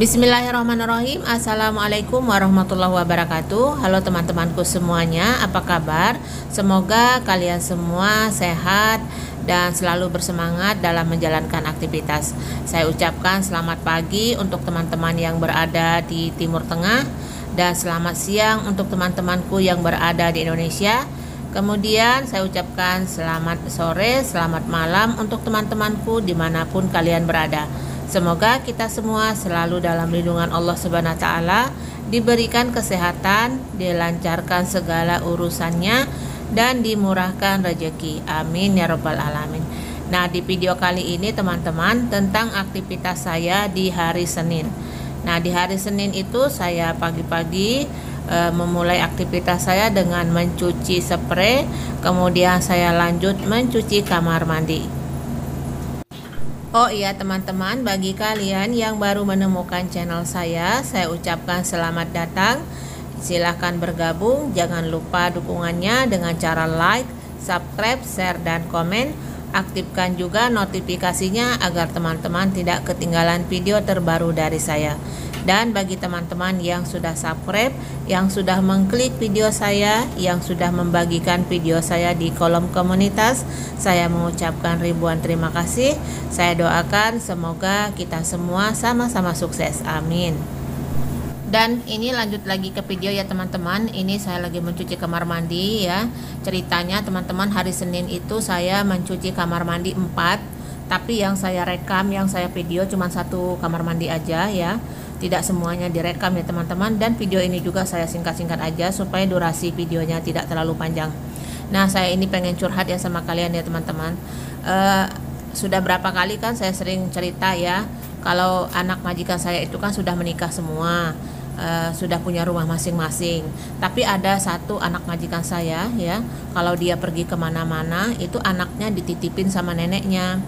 Bismillahirrahmanirrahim. Assalamualaikum warahmatullahi wabarakatuh. Halo teman-temanku semuanya, apa kabar? Semoga kalian semua sehat dan selalu bersemangat dalam menjalankan aktivitas. Saya ucapkan selamat pagi untuk teman-teman yang berada di Timur Tengah, dan selamat siang untuk teman-temanku yang berada di Indonesia. Kemudian saya ucapkan selamat sore, selamat malam untuk teman-temanku dimanapun kalian berada. Semoga kita semua selalu dalam lindungan Allah Subhanahu wa Ta'ala, diberikan kesehatan, dilancarkan segala urusannya, dan dimurahkan rezeki. Amin ya Rabbal Alamin. Nah, di video kali ini teman-teman tentang aktivitas saya di hari Senin. Nah, di hari Senin itu saya pagi-pagi memulai aktivitas saya dengan mencuci spray, kemudian saya lanjut mencuci kamar mandi. Oh iya teman-teman, bagi kalian yang baru menemukan channel saya ucapkan selamat datang. Silahkan bergabung, jangan lupa dukungannya dengan cara like, subscribe, share, dan komen. Aktifkan juga notifikasinya agar teman-teman tidak ketinggalan video terbaru dari saya. Dan bagi teman-teman yang sudah subscribe, yang sudah mengklik video saya, yang sudah membagikan video saya di kolom komunitas, saya mengucapkan ribuan terima kasih. Saya doakan semoga kita semua sama-sama sukses. Amin. Dan ini lanjut lagi ke video ya teman-teman. Ini saya lagi mencuci kamar mandi ya. Ceritanya teman-teman, hari Senin itu saya mencuci kamar mandi 4, tapi yang saya rekam, yang saya video cuma 1 kamar mandi aja ya. Tidak semuanya direkam ya teman-teman, dan video ini juga saya singkat-singkat aja supaya durasi videonya tidak terlalu panjang. Nah, saya ini pengen curhat ya sama kalian ya teman-teman. Sudah berapa kali kan saya sering cerita ya, kalau anak majikan saya itu kan sudah menikah semua, sudah punya rumah masing-masing. Tapi ada satu anak majikan saya ya, kalau dia pergi kemana-mana itu anaknya dititipin sama neneknya.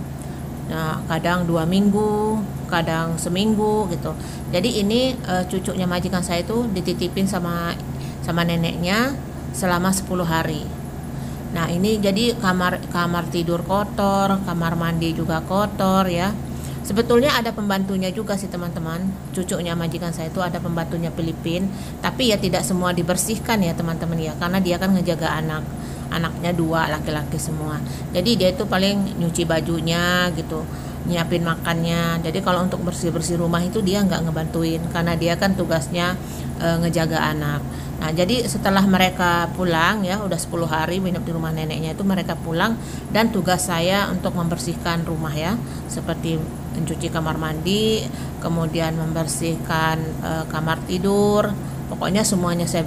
Nah, kadang 2 minggu, kadang seminggu gitu. Jadi ini cucunya majikan saya itu dititipin sama neneknya selama 10 hari. Nah, ini jadi kamar tidur kotor, kamar mandi juga kotor ya. Sebetulnya ada pembantunya juga sih teman-teman. Cucunya majikan saya itu ada pembantunya Filipina, tapi ya tidak semua dibersihkan ya teman-teman ya, karena dia kan ngejaga anaknya 2 laki-laki semua. Jadi dia itu paling nyuci bajunya gitu, nyiapin makannya. Jadi kalau untuk bersih-bersih rumah itu dia nggak ngebantuin, karena dia kan tugasnya ngejaga anak. Nah, jadi setelah mereka pulang ya, udah 10 hari minum di rumah neneknya itu, mereka pulang dan tugas saya untuk membersihkan rumah ya, seperti mencuci kamar mandi, kemudian membersihkan kamar tidur. Pokoknya semuanya saya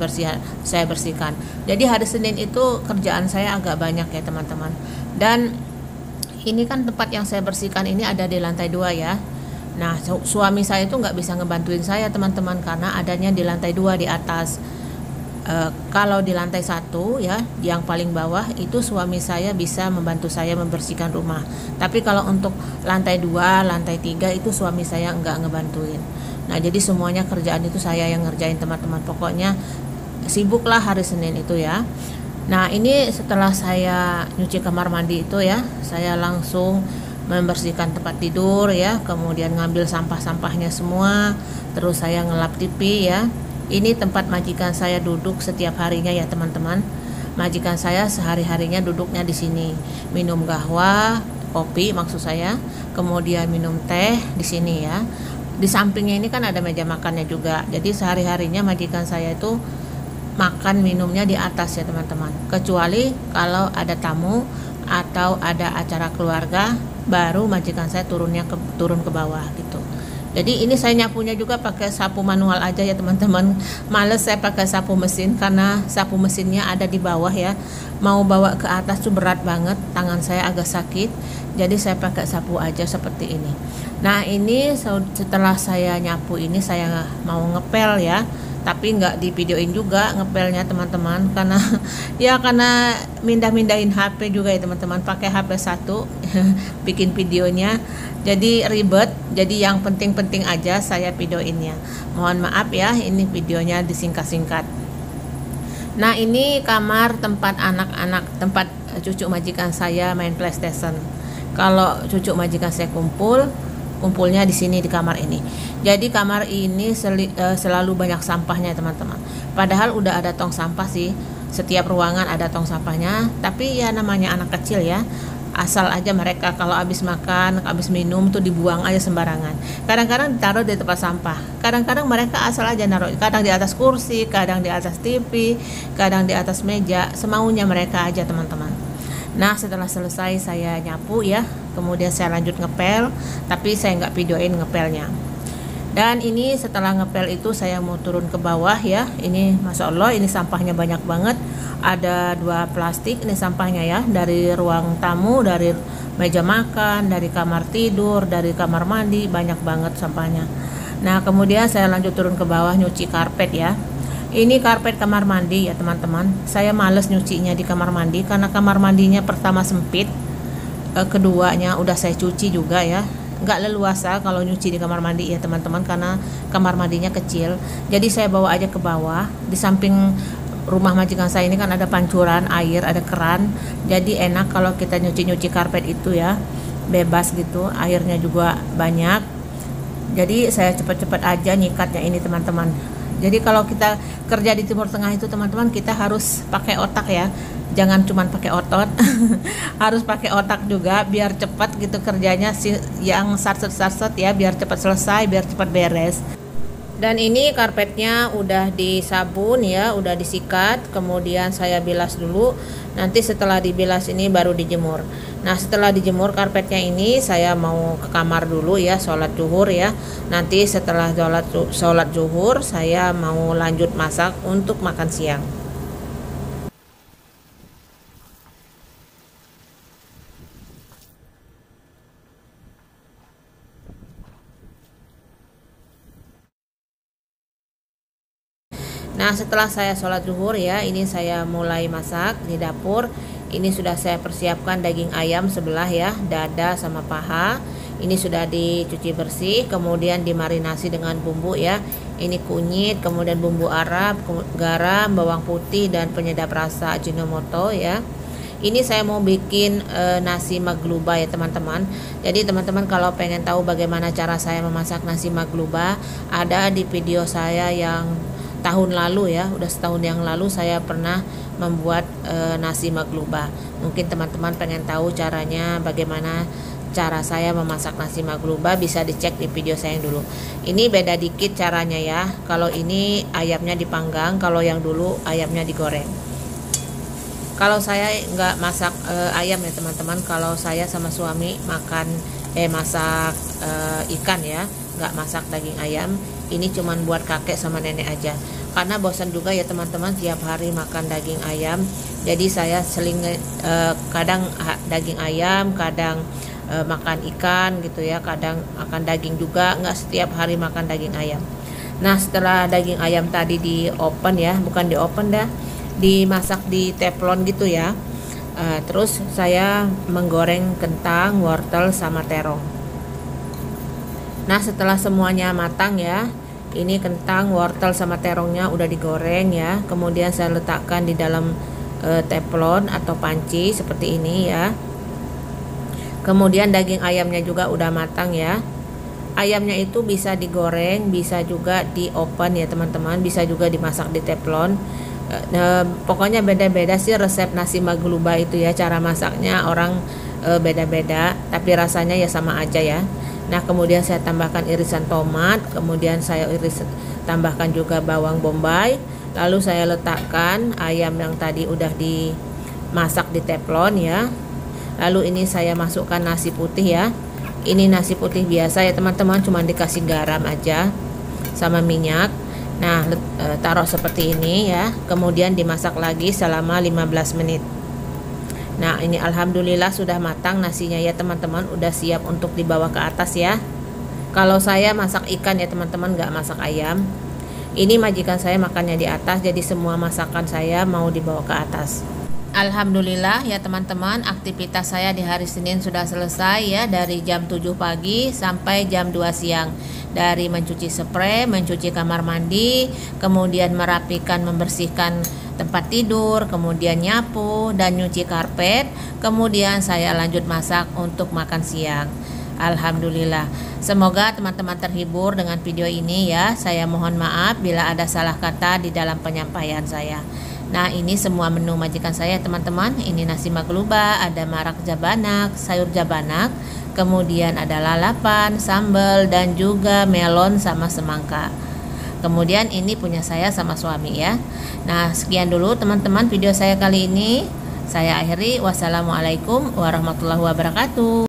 bersihkan. Jadi hari Senin itu kerjaan saya agak banyak ya teman-teman. Dan ini kan tempat yang saya bersihkan ini ada di lantai 2 ya. Nah, suami saya itu nggak bisa ngebantuin saya teman-teman, karena adanya di lantai 2 di atas. Kalau di lantai 1 ya, yang paling bawah itu suami saya bisa membantu saya membersihkan rumah. Tapi kalau untuk lantai 2, lantai 3 itu suami saya nggak ngebantuin. Nah, jadi semuanya kerjaan itu saya yang ngerjain teman-teman. Pokoknya sibuklah hari Senin itu ya. Nah, ini setelah saya nyuci kamar mandi itu ya, saya langsung membersihkan tempat tidur ya, kemudian ngambil sampah-sampahnya semua, terus saya ngelap TV ya. Ini tempat majikan saya duduk setiap harinya ya teman-teman. Majikan saya sehari-harinya duduknya di sini, minum gahwa, kopi maksud saya, kemudian minum teh di sini ya. Di sampingnya ini kan ada meja makannya juga. Jadi sehari-harinya majikan saya itu makan minumnya di atas ya teman-teman. Kecuali kalau ada tamu atau ada acara keluarga, baru majikan saya turun ke bawah gitu. Jadi ini saya nyapunya juga pakai sapu manual aja ya teman-teman. Males saya pakai sapu mesin, karena sapu mesinnya ada di bawah ya. Mau bawa ke atas tuh berat banget, tangan saya agak sakit. Jadi saya pakai sapu aja seperti ini. Nah, ini setelah saya nyapu ini saya mau ngepel ya. Tapi nggak di videoin juga ngepelnya teman-teman, karena karena mindahin HP juga ya teman-teman, pakai HP 1 bikin videonya jadi ribet. Jadi yang penting-penting aja saya videoinnya. Mohon maaf ya, ini videonya disingkat-singkat. Nah, ini kamar tempat anak-anak, tempat cucu majikan saya main PlayStation. Kalau cucu majikan saya kumpul, kumpulnya di sini di kamar ini. Jadi kamar ini selalu banyak sampahnya teman-teman. Padahal udah ada tong sampah sih, setiap ruangan ada tong sampahnya, tapi ya namanya anak kecil ya, asal aja mereka kalau habis makan, habis minum tuh dibuang aja sembarangan. Kadang-kadang ditaruh di tempat sampah, kadang-kadang mereka asal aja naruh, kadang di atas kursi, kadang di atas TV, kadang di atas meja, semaunya mereka aja teman-teman. Nah setelah selesai saya nyapu ya, kemudian saya lanjut ngepel, tapi saya nggak videoin ngepelnya. Dan ini setelah ngepel itu saya mau turun ke bawah ya. Ini Masya Allah ini sampahnya banyak banget. Ada 2 plastik ini sampahnya ya. Dari ruang tamu, dari meja makan, dari kamar tidur, dari kamar mandi, banyak banget sampahnya. Nah kemudian saya lanjut turun ke bawah nyuci karpet ya. Ini karpet kamar mandi ya teman-teman. Saya males nyucinya di kamar mandi karena kamar mandinya pertama sempit, keduanya udah saya cuci juga ya, nggak leluasa kalau nyuci di kamar mandi ya teman-teman, karena kamar mandinya kecil. Jadi saya bawa aja ke bawah. Di samping rumah majikan saya ini kan ada pancuran air, ada keran, jadi enak kalau kita nyuci-nyuci karpet itu ya, bebas gitu, airnya juga banyak. Jadi saya cepet-cepet aja nyikatnya ini teman-teman. Jadi kalau kita kerja di Timur Tengah itu teman-teman, kita harus pakai otak ya, jangan cuma pakai otot. Harus pakai otak juga biar cepat gitu kerjanya, yang sarset-sarset ya, biar cepat selesai, biar cepat beres. Dan ini karpetnya udah disabun ya, udah disikat, kemudian saya bilas dulu. Nanti setelah dibilas ini baru dijemur. Nah setelah dijemur karpetnya ini, saya mau ke kamar dulu ya, sholat zuhur ya. Nanti setelah sholat zuhur saya mau lanjut masak untuk makan siang. Nah setelah saya sholat zuhur ya, ini saya mulai masak di dapur. Ini sudah saya persiapkan daging ayam sebelah ya, dada sama paha. Ini sudah dicuci bersih, kemudian dimarinasi dengan bumbu ya. Ini kunyit, kemudian bumbu Arab, garam, bawang putih, dan penyedap rasa Ajinomoto ya. Ini saya mau bikin nasi magluba ya teman-teman. Jadi teman-teman kalau pengen tahu bagaimana cara saya memasak nasi magluba, ada di video saya yang tahun lalu ya, udah setahun yang lalu saya pernah membuat nasi magluba. Mungkin teman-teman pengen tahu caranya, bagaimana cara saya memasak nasi magluba, bisa dicek di video saya yang dulu. Ini beda dikit caranya ya, kalau ini ayamnya dipanggang, kalau yang dulu ayamnya digoreng. Kalau saya nggak masak ayam ya teman-teman, kalau saya sama suami masak ikan ya, nggak masak daging ayam. Ini cuman buat kakek sama nenek aja, karena bosan juga ya teman-teman tiap hari makan daging ayam. Jadi saya kadang daging ayam, kadang makan ikan gitu ya, kadang makan daging juga, nggak setiap hari makan daging ayam. Nah setelah daging ayam tadi di oven ya, bukan di oven dah, dimasak di teflon gitu ya. Terus saya menggoreng kentang, wortel, sama terong. Nah setelah semuanya matang ya, ini kentang, wortel, sama terongnya udah digoreng ya, kemudian saya letakkan di dalam teflon atau panci seperti ini ya. Kemudian daging ayamnya juga udah matang ya. Ayamnya itu bisa digoreng, bisa juga di oven ya teman-teman, bisa juga dimasak di teflon. Pokoknya beda-beda sih resep nasi magluba itu ya, cara masaknya orang beda-beda, tapi rasanya ya sama aja ya. Nah kemudian saya tambahkan irisan tomat, kemudian saya tambahkan juga bawang bombay, lalu saya letakkan ayam yang tadi udah dimasak di teflon ya. Lalu ini saya masukkan nasi putih ya. Ini nasi putih biasa ya teman-teman, cuma dikasih garam aja sama minyak. Nah taruh seperti ini ya, kemudian dimasak lagi selama 15 menit. Nah ini alhamdulillah sudah matang nasinya ya teman-teman, udah siap untuk dibawa ke atas ya. Kalau saya masak ikan ya teman-teman, nggak masak ayam. Ini majikan saya makannya di atas, jadi semua masakan saya mau dibawa ke atas. Alhamdulillah ya teman-teman, aktivitas saya di hari Senin sudah selesai ya, dari jam 7 pagi sampai jam 2 siang. Dari mencuci spray, mencuci kamar mandi, kemudian merapikan, membersihkan tempat tidur, kemudian nyapu dan nyuci karpet, kemudian saya lanjut masak untuk makan siang. Alhamdulillah. Semoga teman-teman terhibur dengan video ini ya. Saya mohon maaf bila ada salah kata di dalam penyampaian saya. Nah, ini semua menu majikan saya teman-teman. Ini nasi magluba, ada marak jabanak, sayur jabanak, kemudian ada lalapan, sambal, dan juga melon sama semangka. Kemudian ini punya saya sama suami ya. Nah, sekian dulu teman-teman video saya kali ini. Saya akhiri. Wassalamualaikum warahmatullahi wabarakatuh.